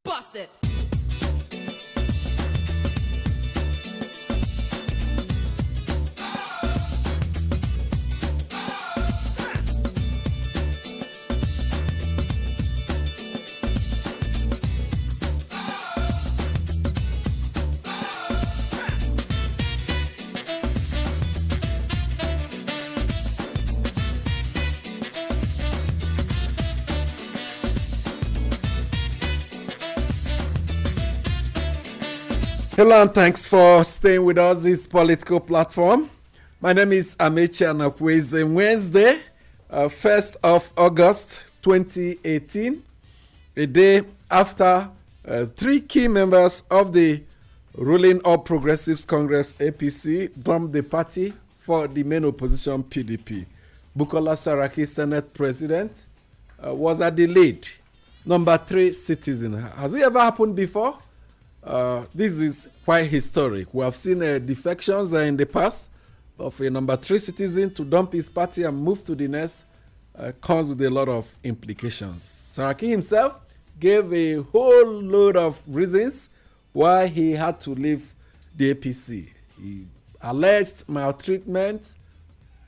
Bust it. Hello and thanks for staying with us this political platform. My name is Amechi Anakweze. Wednesday, 1st of August 2018, a day after three key members of the ruling All Progressives Congress APC dumped the party for the main opposition PDP. Bukola Saraki, Senate President, was at the lead. Number 3 citizen. Has it ever happened before? This is quite historic. We have seen defections in the past of a number 3 citizen to dump his party and move to the next comes with a lot of implications. Saraki himself gave a whole load of reasons why he had to leave the APC. He alleged maltreatment,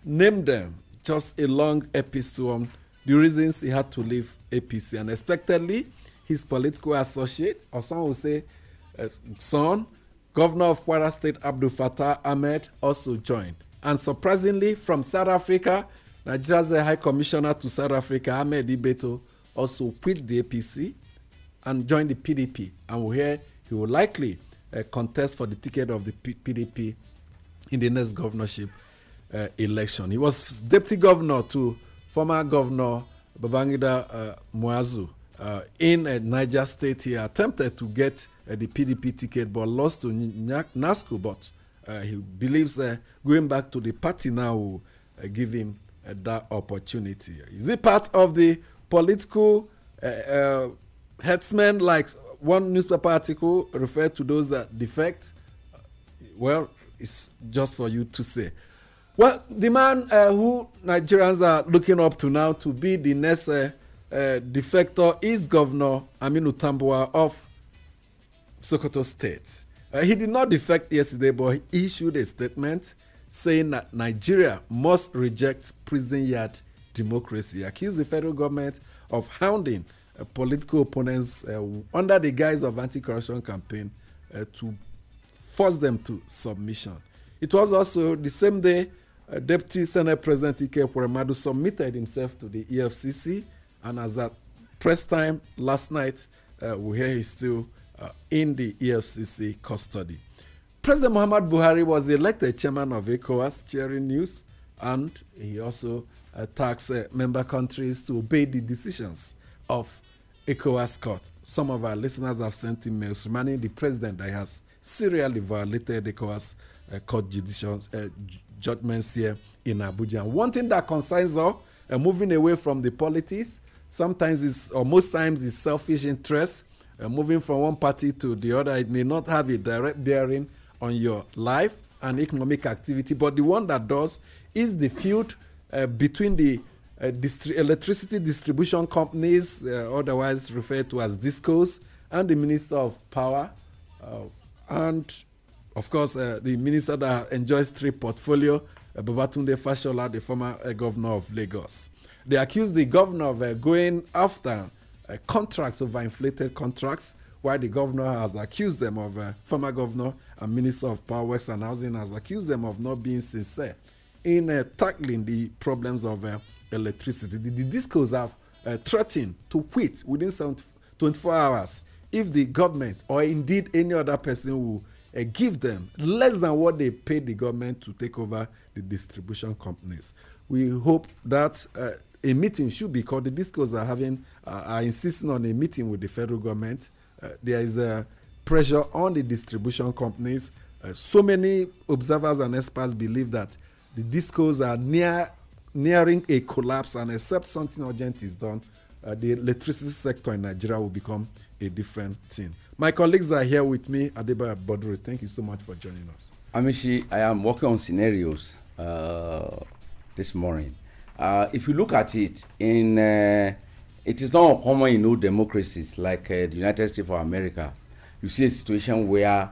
named them, just a long epistle on the reasons he had to leave APC. Unexpectedly, his political associate, or some will say son, Governor of Kwara State Abdul Fattah Ahmed, also joined. And surprisingly, from South Africa, Nigeria's High Commissioner to South Africa, Ahmed Ibeto, also quit the APC and joined the PDP. And we hear he will likely contest for the ticket of the PDP in the next governorship election. He was deputy governor to former Governor Babangida Muazu in Niger State. He attempted to get the PDP ticket but lost to NASCO, but he believes going back to the party now will give him that opportunity. Is it part of the political headsmen, like one newspaper article referred to those that defect? Well, it's just for you to say. Well, the man who Nigerians are looking up to now to be the next defector is Governor Aminu Tambuwal of Sokoto State. He did not defect yesterday, but he issued a statement saying that Nigeria must reject prison yard democracy. He accused the federal government of hounding political opponents under the guise of anti-corruption campaign to force them to submission. It was also the same day Deputy Senate President Ike Ekweremadu submitted himself to the EFCC, and as at press time last night, we hear he's still in the EFCC custody. President Muhammad Buhari was elected chairman of ECOWAS, sharing news, and he also tasked member countries to obey the decisions of ECOWAS court. Some of our listeners have sent emails reminding the president that he has serially violated ECOWAS court judgments here in Abuja. And one thing that concerns us, moving away from the politics, sometimes or most times is selfish interest. Moving from one party to the other, it may not have a direct bearing on your life and economic activity, but the one that does is the feud between the electricity distribution companies, otherwise referred to as DISCOs, and the Minister of Power, and of course the minister that enjoys 3 portfolio, Babatunde Fashola, the former governor of Lagos. They accuse the governor of going after contracts, over inflated contracts, while the governor has accused them of, former governor and Minister of Power, Works and Housing has accused them of not being sincere in tackling the problems of electricity. The DISCOs have threatened to quit within 24 hours if the government or indeed any other person will give them less than what they paid the government to take over the distribution companies. We hope that a meeting should be called. The DISCOs are insisting on a meeting with the federal government. There is a pressure on the distribution companies. So many observers and experts believe that the DISCOs are nearing a collapse, and except something urgent is done, the electricity sector in Nigeria will become a different thing. My colleagues are here with me. Adeba Bodru, thank you so much for joining us. Amishi, I am working on scenarios this morning. If you look at it in a it is not uncommon in old democracies like the United States of America. You see a situation where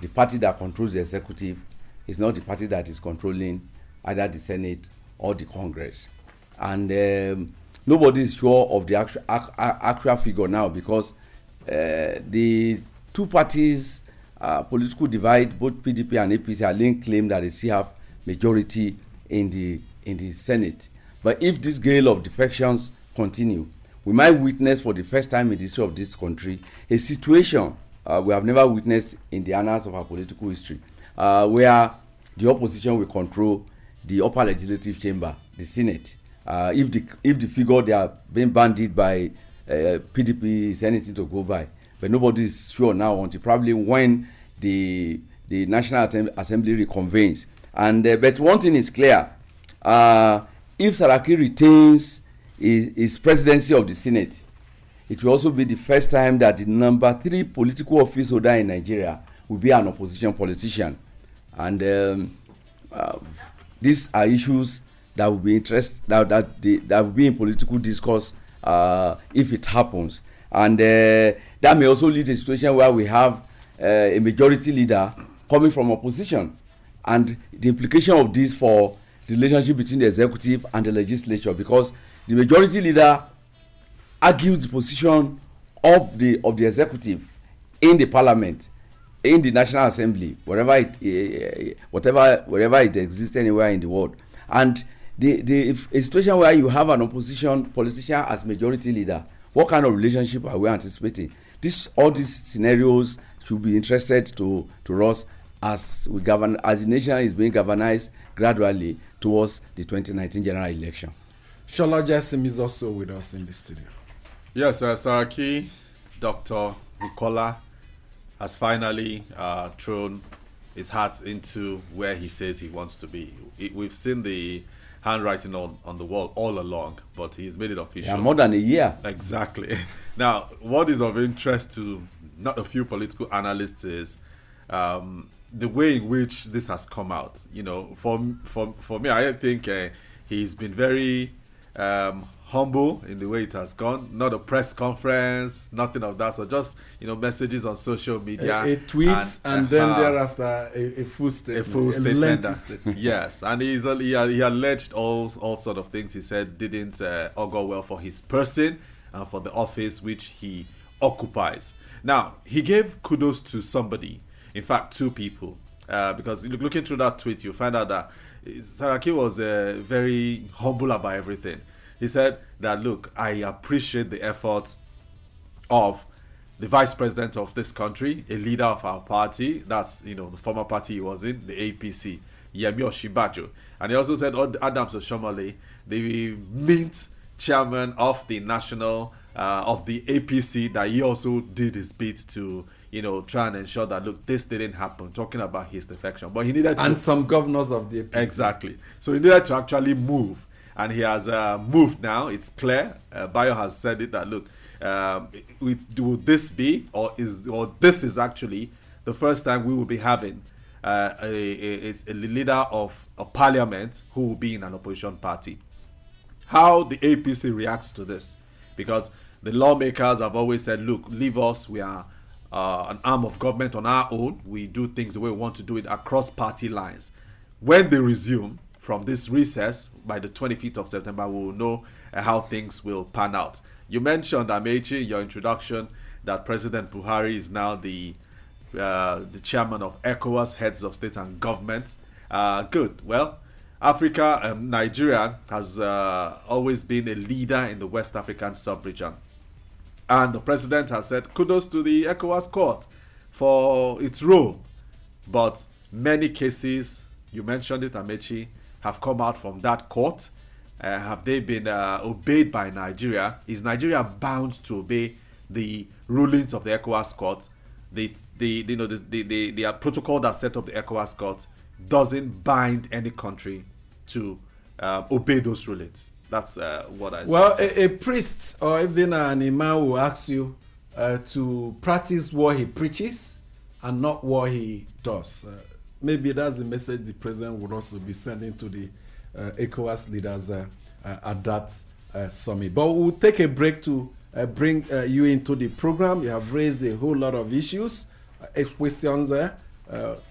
the party that controls the executive is not the party that is controlling either the Senate or the Congress. And nobody is sure of the actual figure now, because the two parties political divide, both PDP and APC, are linked claim that they still have majority in the Senate. But if this gale of defections continue, we might witness for the first time in the history of this country a situation we have never witnessed in the annals of our political history, where the opposition will control the upper legislative chamber, the Senate. If the figure they are being bandied by PDP is anything to go by, but nobody is sure now until probably when the National Assembly reconvenes. And but one thing is clear: if Saraki retains his presidency of the Senate, it will also be the first time that the number 3 political office holder in Nigeria will be an opposition politician. And these are issues that will be that will be in political discourse if it happens. And that may also lead to a situation where we have a majority leader coming from opposition, and the implication of this for the relationship between the executive and the legislature, because the majority leader argues the position of the executive in the parliament, in the National Assembly, wherever it exists anywhere in the world. And a situation where you have an opposition politician as majority leader, what kind of relationship are we anticipating? All these scenarios should be interested to us as the nation is being governized gradually towards the 2019 general election. Shola Jasim is also with us in the studio. Yes, Saraki, Dr. Bukola has finally thrown his heart into where he says he wants to be. We've seen the handwriting on the wall all along, but he's made it official. Yeah, more than a year. Exactly. Now, what is of interest to not a few political analysts is the way in which this has come out. You know, for me, I think he's been very humble in the way it has gone. Not a press conference, nothing of that. So just, messages on social media. A tweet and then thereafter a full statement. A full statement. Statement. Yes, and he alleged all sort of things he said didn't augur well for his person and for the office which he occupies. Now, he gave kudos to somebody, in fact, 2 people, because looking through that tweet, you find out that Saraki was very humble about everything. He said that, look, I appreciate the efforts of the vice president of this country, a leader of our party, that's, the former party he was in, the APC, Yemi Oshibajo. And he also said Adams Oshomole, the mint chairman of the national, of the APC, that he also did his bit to, try and ensure that, look, this didn't happen, talking about his defection. But he needed to... And some governors of the APC. Exactly. So he needed to actually move. And he has moved now. It's clear. Bayo has said it that, look, will this be, or this is actually the first time we will be having a leader of a parliament who will be in an opposition party. How the APC reacts to this, because the lawmakers have always said, look, leave us, we are an arm of government on our own, we do things the way we want to do it across party lines. When they resume from this recess by the 25th of September, we will know how things will pan out. You mentioned, Amechi, in your introduction, that President Buhari is now the chairman of ECOWAS, heads of state and government. Good. Well, Africa, Nigeria has always been a leader in the West African sub-region. And the president has said kudos to the ECOWAS court for its role. But many cases, you mentioned it, Amechi, have come out from that court. Have they been obeyed by Nigeria? Is Nigeria bound to obey the rulings of the ECOWAS court? The protocol that set up the ECOWAS court doesn't bind any country to obey those rulings. That's what I said. Well, a priest or even an imam will ask you to practice what he preaches and not what he does. Maybe that's the message the president would also be sending to the ECOWAS leaders at that summit. But we'll take a break to bring you into the program. You have raised a whole lot of issues, questions there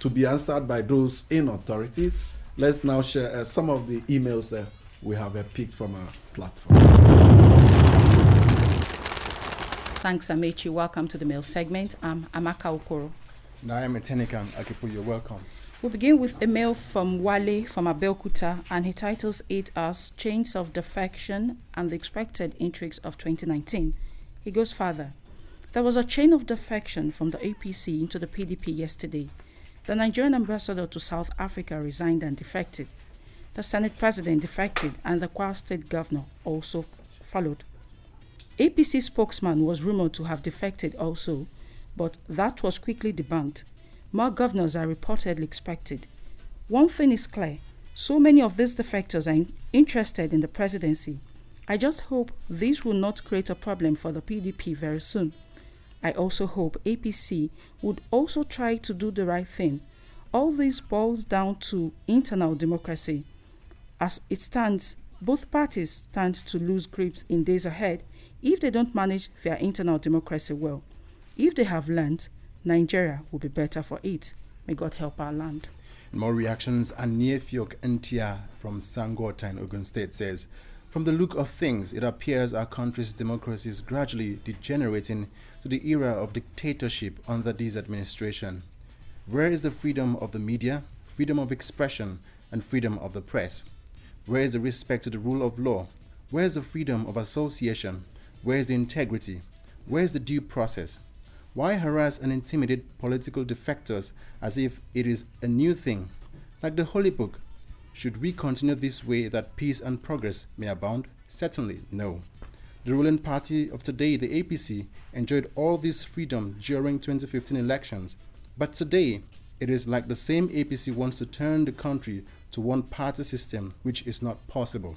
to be answered by those in authorities. Let's now share some of the emails we have picked from our platform. Thanks, Amechi. Welcome to the mail segment. I'm Amaka Okoro. I am Etenikan Akipu. You're welcome. We'll begin with a mail from Wale from Abeokuta, and he titles it as Chains of Defection and the Expected Intrigues of 2019. He goes further. There was a chain of defection from the APC into the PDP yesterday. The Nigerian ambassador to South Africa resigned and defected. The Senate president defected, and the Kwara State governor also followed. APC spokesman was rumored to have defected also, but that was quickly debunked. More governors are reportedly expected. One thing is clear, so many of these defectors are interested in the presidency. I just hope this will not create a problem for the PDP very soon. I also hope APC would also try to do the right thing. All this boils down to internal democracy. As it stands, both parties stand to lose grips in days ahead if they don't manage their internal democracy well. If they have learned, Nigeria will be better for it. May God help our land. More reactions. Aniefyok Ntia from Sangota in Ogun State says, from the look of things, it appears our country's democracy is gradually degenerating to the era of dictatorship under this administration. Where is the freedom of the media, freedom of expression, and freedom of the press? Where is the respect to the rule of law? Where is the freedom of association? Where is the integrity? Where is the due process? Why harass and intimidate political defectors as if it is a new thing? Like the Holy Book, should we continue this way that peace and progress may abound? Certainly no. The ruling party of today, the APC, enjoyed all this freedom during 2015 elections. But today, it is like the same APC wants to turn the country to one-party system, which is not possible.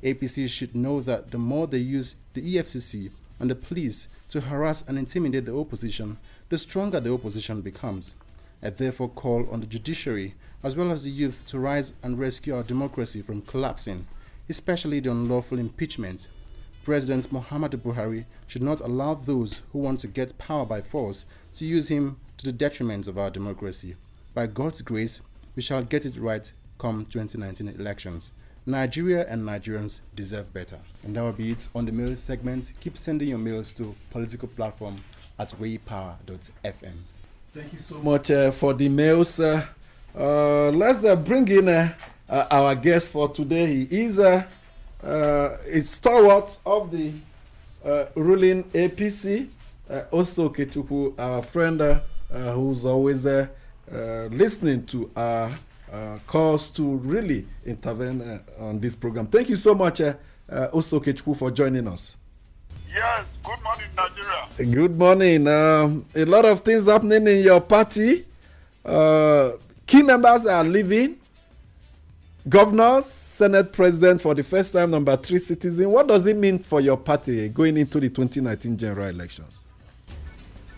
APC should know that the more they use the EFCC and the police to harass and intimidate the opposition, the stronger the opposition becomes. I therefore call on the judiciary as well as the youth to rise and rescue our democracy from collapsing, especially the unlawful impeachment. President Muhammadu Buhari should not allow those who want to get power by force to use him to the detriment of our democracy. By God's grace, we shall get it right come 2019 elections. Nigeria and Nigerians deserve better. And that will be it on the mail segment. Keep sending your mails to politicalplatform@waypower.fm. Thank you so much for the mails. Let's bring in our guest for today. He is a stalwart of the ruling APC, Osto Okechukwu, our friend who's always listening to our calls to really intervene on this program. Thank you so much, Osto Okechukwu, for joining us. Yes, good morning, Nigeria. Good morning. A lot of things happening in your party. Key members are leaving. Governors, Senate President for the first time, number 3 citizen. What does it mean for your party going into the 2019 general elections?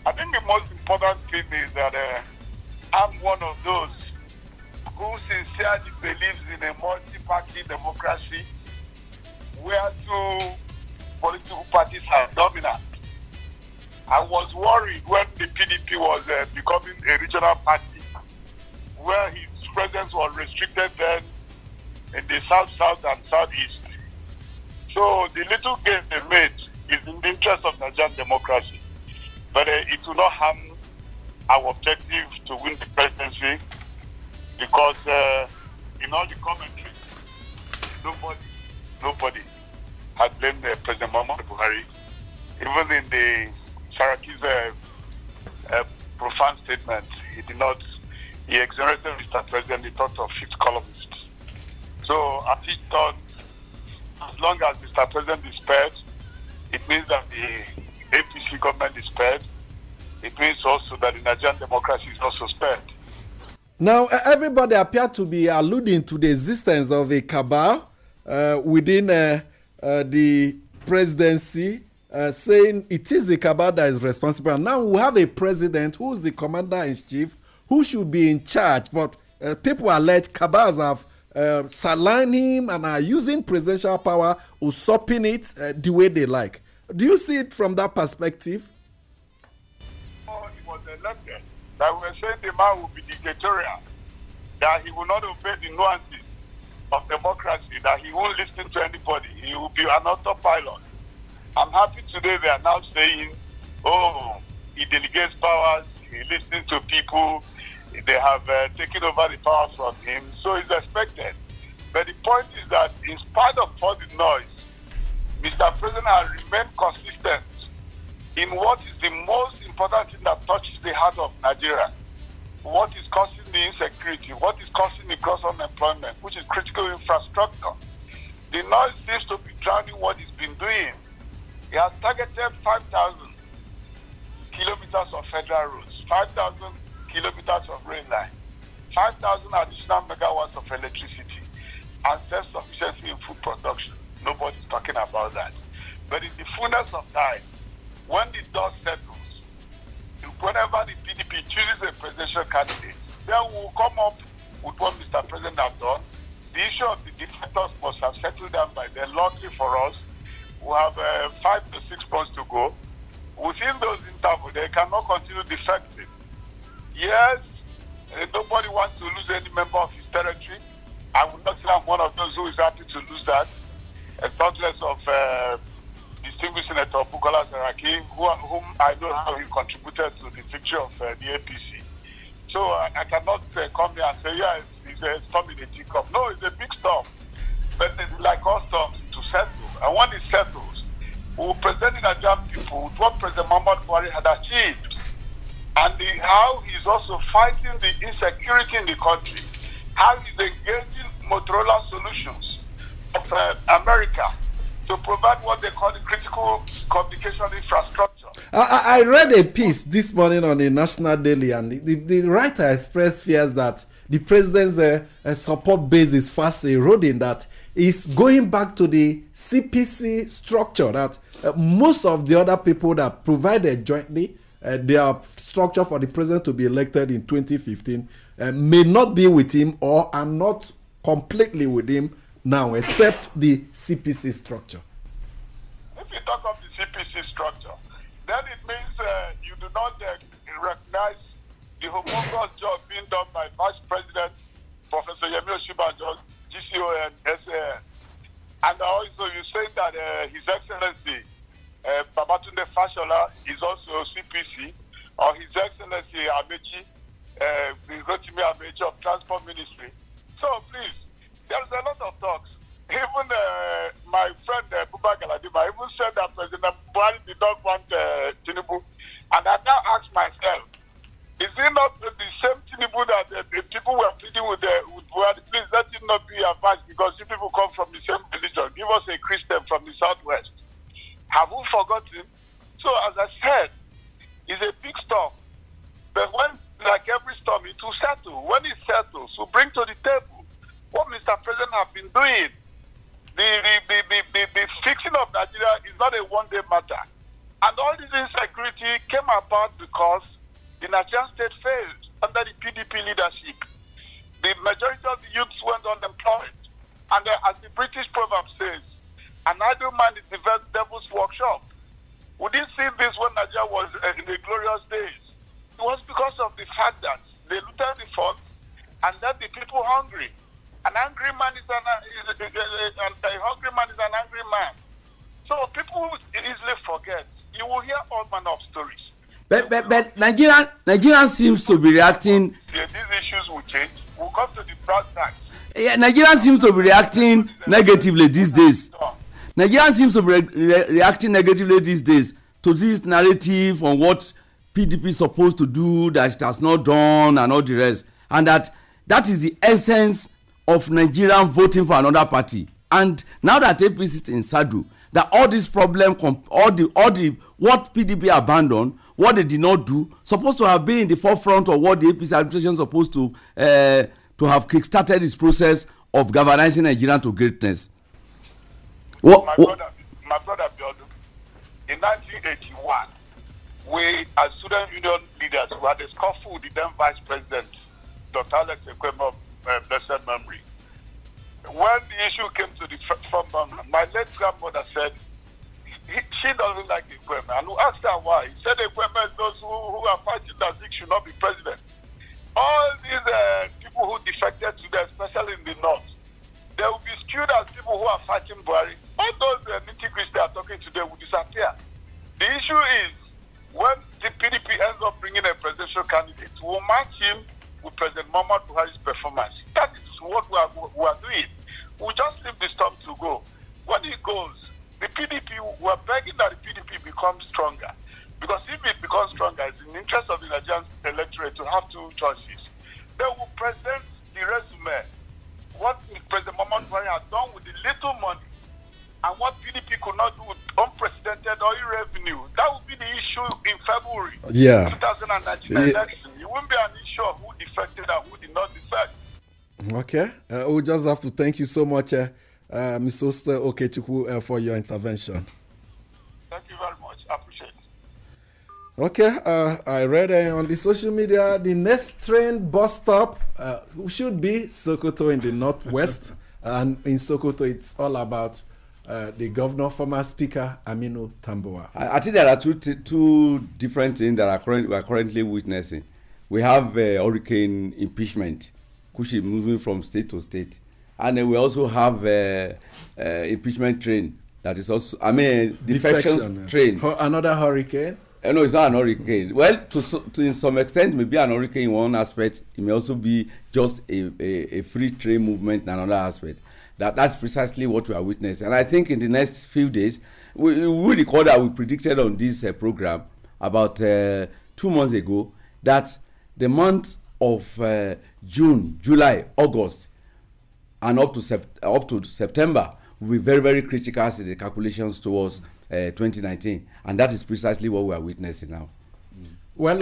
I think the most important thing is that I'm one of those who sincerely believes in a multi-party democracy where 2 political parties are dominant. I was worried when the PDP was becoming a regional party, where his presence was restricted then in the south and southeast. So the little gain they made is in the interest of Nigerian democracy. But it will not harm our objective to win the presidency, because in all the commentaries, nobody has blamed President Muhammadu Buhari. Even in the Saraki's profound statement, he exonerated Mr. President. He talked of 5th columnists. So as he thought, as long as Mr. President is spared, it means that the APC government is spared. It means also that the Nigerian democracy is also spared. Now, everybody appeared to be alluding to the existence of a cabal within the presidency, saying it is the cabal that is responsible. And now we have a president who is the commander-in-chief, who should be in charge. But people allege cabals have sidelined him and are using presidential power usurping it the way they like. Do you see it from that perspective? Oh, he was elected. That we were saying the man will be dictatorial, that he will not obey the nuances of democracy, that he won't listen to anybody. He will be an autopilot. I'm happy today they are now saying, oh, he delegates powers, he listens to people, they have taken over the powers from him, so it's expected. But the point is that in spite of all the noise, Mr. President has remained consistent in what is the most important thing that touches the heart of Nigeria, what is causing the insecurity, what is causing the gross unemployment, which is critical infrastructure. The noise seems to be drowning what he's been doing. He has targeted 5,000 kilometers of federal roads, 5,000 kilometers of rail line, 5,000 additional megawatts of electricity, and self-sufficiency in food production. Nobody's talking about that. But in the fullness of time, when the dust settles, whenever the PDP chooses a presidential candidate, then we'll come up with what Mr. President has done. The issue of the defectors must have settled down by then. Luckily for us, we have 5 to 6 months to go. Within those intervals, they cannot continue defecting. Yes, nobody wants to lose any member of his territory. I would not say I'm one of those who is happy to lose that. And thought less of distinguished Senator Bukola Saraki, whom I know how he contributed to the victory of the APC. So I cannot come here and say, yeah, it's a storm in a teacup. No, it's a big storm. But it's like all storms to settle. And when it settles, we will present the Nigerian people with what President Muhammadu Buhari had achieved. And how he's also fighting the insecurity in the country. How he's engaging Motorola Solutions of America to provide what they call the critical communication infrastructure. I read a piece this morning on the National Daily, and the writer expressed fears that the president's support base is fast eroding, that is going back to the CPC structure, that most of the other people that provided jointly their structure for the president to be elected in 2015 may not be with him or are not completely with him now, except the CPC structure. If you talk of the CPC structure, then it means you do not recognize the humongous job being done by Vice President Professor Yemi Osinbajo, GCON, SAN. And also you say that His Excellency Babatunde Fashola is also CPC, or His Excellency Amechi, Rotimi Amechi of Transport Ministry. So please, there's a lot of talks. Even my friend Buba Galadima even said that President Buhari did not want Tinubu. And I now ask myself, is it not the same Tinubu that the people were pleading with Buhari? Please let it not be advised, because you people come from the same religion. Give us a Christian from the southwest. Have we forgotten? So as I said, it's a big storm. But when, like every storm, it will settle. When it settles, we'll bring to the table what Mr. President has been doing. The fixing of Nigeria is not a one-day matter. And all this insecurity came about because the Nigerian state failed under the PDP leadership. The majority of the youths went unemployed. And as the British proverb says, an idle man is the devil's workshop. We didn't see this when Nigeria was in the glorious days. It was because of the fact that they looted the funds and left the people hungry. An angry man is a hungry man is an angry man. So people easily forget. You will hear all manner of stories. But Nigeria seems to be reacting. Yeah, these issues will change. We'll come to the brass tacks. Yeah, Nigeria seems to be reacting negatively these days. Nigeria seems to be reacting negatively these days to this narrative on what PDP is supposed to do that it has not done and all the rest, and that is the essence of Nigerian voting for another party. And now that APC is in saddle, that all this problem, all the what PDP abandoned, what they did not do, supposed to have been in the forefront of what the APC administration is supposed to have kickstarted this process of galvanizing Nigeria to greatness. My brother Biodu, in 1981, we as student union leaders who had a scuffle with the then Vice President, Dr. Alex Ekweme of blessed memory. When the issue came to the front burner, my late grandmother said she doesn't like Ekweme. And we asked her why. He said Ekweme is those who are fighting that Zik should not be president. All these people who defected today, especially in the north, they will be skewed as people who are fighting Buhari. All those nitty-gritty they are talking today will disappear. The issue is when the PDP ends up bringing a presidential candidate, we'll match him with President Muhammad Buhari's performance. That is what we are doing. We'll just leave the storm to go. When it goes, the PDP, we're begging that the PDP becomes stronger. Because if it becomes stronger, it's in the interest of the Nigerian electorate to have two choices. They will present the resume, what President Muhammad Buhari has done with the little money, and what PDP could not do with unprecedented oil revenue. That will be the issue in February 2019 election. It won't be an issue of who defected and who did not defect. Okay. We just have to thank you so much, Mr. Oster Okechukwu, for your intervention. Thank you very much. I appreciate it. Okay. I read on the social media the next train bus stop should be Sokoto in the northwest. And in Sokoto, it's all about the governor, former speaker, Aminu Tambuwal. I think there are two different things that we are currently witnessing. We have hurricane impeachment, which is moving from state to state. And then we also have impeachment train that is also, defections train. Another hurricane? No, it's not an hurricane. Well, to in some extent, maybe an hurricane in one aspect. It may also be just a free trade movement in another aspect. That's precisely what we are witnessing. And I think in the next few days, we recall that we predicted on this program about 2 months ago that the month of June, July, August, and up to September will be very, very critical as the calculations towards 2019, and that is precisely what we are witnessing now. Well,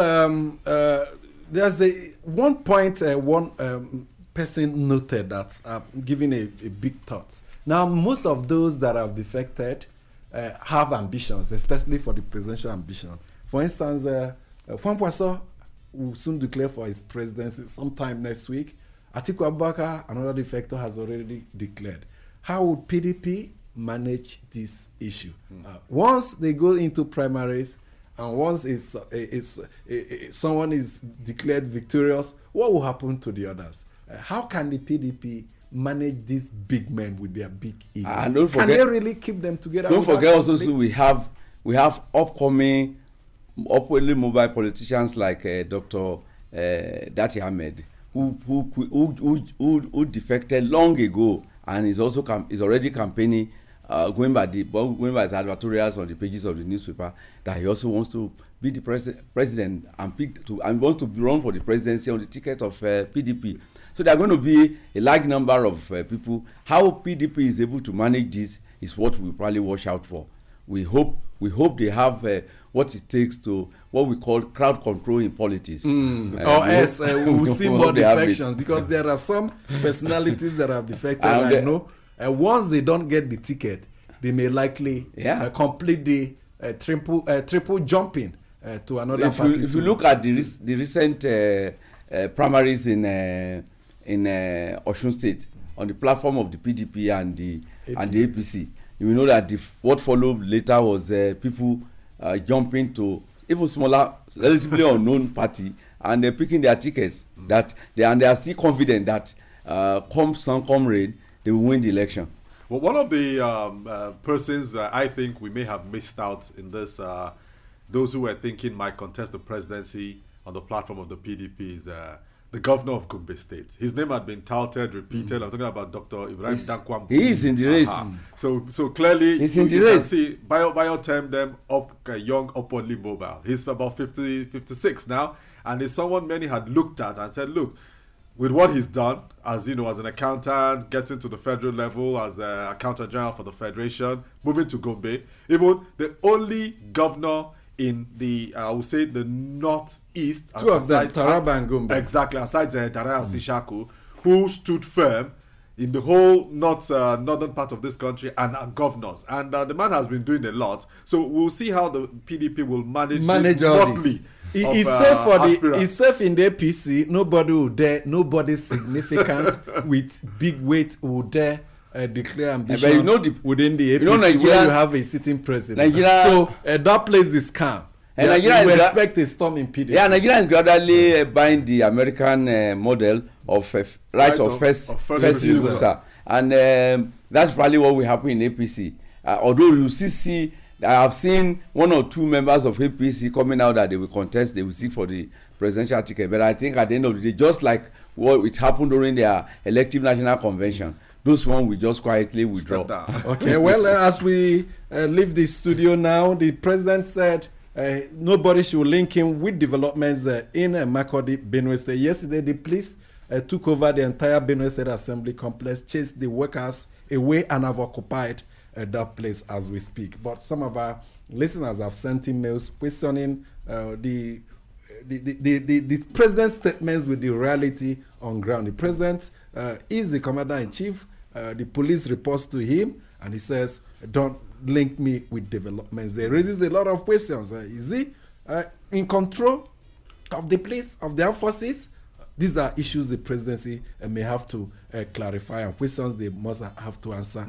there's one point one person noted that giving a big thought. Now, most of those that have defected have ambitions, especially for the presidential ambition. For instance, Juan Kwaso will soon declare for his presidency sometime next week. Atiku Abubakar, another defector, has already declared. How would PDP manage this issue? Once they go into primaries and once someone is declared victorious, what will happen to the others? How can the PDP manage these big men with their big ego? Can they really keep them together? Don't forget also, we have upcoming, upwardly mobile politicians like Dr. Dati Ahmed, who defected long ago and is already campaigning, going by the advertorials on the pages of the newspaper, that he also wants to be the president and wants to run for the presidency on the ticket of PDP. So there are going to be a large number of people. How PDP is able to manage this is what we probably watch out for. We hope they have what it takes to what we call crowd control in politics. We will see more defections because there are some personalities that have defected. I know. Once they don't get the ticket, they may likely complete the triple jumping to another party. If you look at the recent primaries in Osun State on the platform of the PDP and the APC, you will know that what followed later was people jumping to even smaller, relatively unknown party, and they're picking their tickets. They are still confident that come sun, come rain, they will win the election. Well, one of the persons I think we may have missed out in this, those who were thinking might contest the presidency on the platform of the PDP is the governor of Gombe State. His name had been touted, repeated. I'm talking about Dr. Ibrahim Dankwam. He is in the race. So clearly, he's in the race. See, Bio termed them young, upwardly mobile. He's about 56 now, and he's someone many had looked at and said, look, with what he's done, as you know, as an accountant, getting to the federal level as an accountant general for the federation, moving to Gombe, even the only governor in the, I would say, the northeast. Two of them, Taraba and Gombe. Exactly, aside Daraya Sishaku, who stood firm in the whole northern part of this country and are governors. And the man has been doing a lot. So we'll see how the PDP will manage all this. It's safe in the APC. Nobody will dare, nobody significant with big weight will dare declare ambition you know within the APC, Nigeria, where you have a sitting president. Nigeria, so that place is calm. And Nigeria we expect a storm in PDP. Yeah, Nigeria is gradually buying the American model of right of first refusal, sir. And that's probably what will happen in APC. Although you see, I have seen 1 or 2 members of APC coming out that they will contest, they will seek for the presidential ticket. But I think at the end of the day, just like what it happened during their elective national convention, those ones will just quietly withdraw. Okay, well, as we leave the studio now, the president said nobody should link him with developments in Makurdi, Benue State. Yesterday, the police took over the entire Benue State Assembly complex, chased the workers away, and have occupied that place as we speak. But some of our listeners have sent emails questioning the president's statements with the reality on ground. The president is the commander-in-chief. The police reports to him, and he says, don't link me with developments. There raises a lot of questions. Is he in control of the police, of the armed forces? These are issues the presidency may have to clarify, and questions they must have to answer.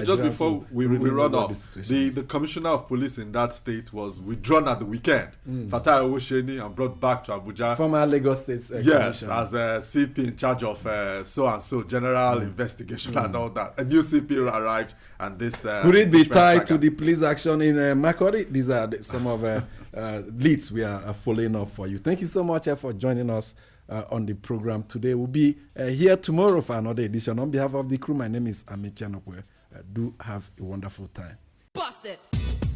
Just before we run off, the commissioner of police in that state was withdrawn at the weekend. Fatai Owusheni, and brought back to Abuja. Former Lagos State yes, as a CP in charge of so-and-so, general investigation and all that. A new CP arrived, and this... Could it be tied to the police action in Makurdi? These are some of leads we are following up for you. Thank you so much for joining us on the program today. We'll be here tomorrow for another edition. On behalf of the crew, my name is Ait. Do have a wonderful time. Bust it.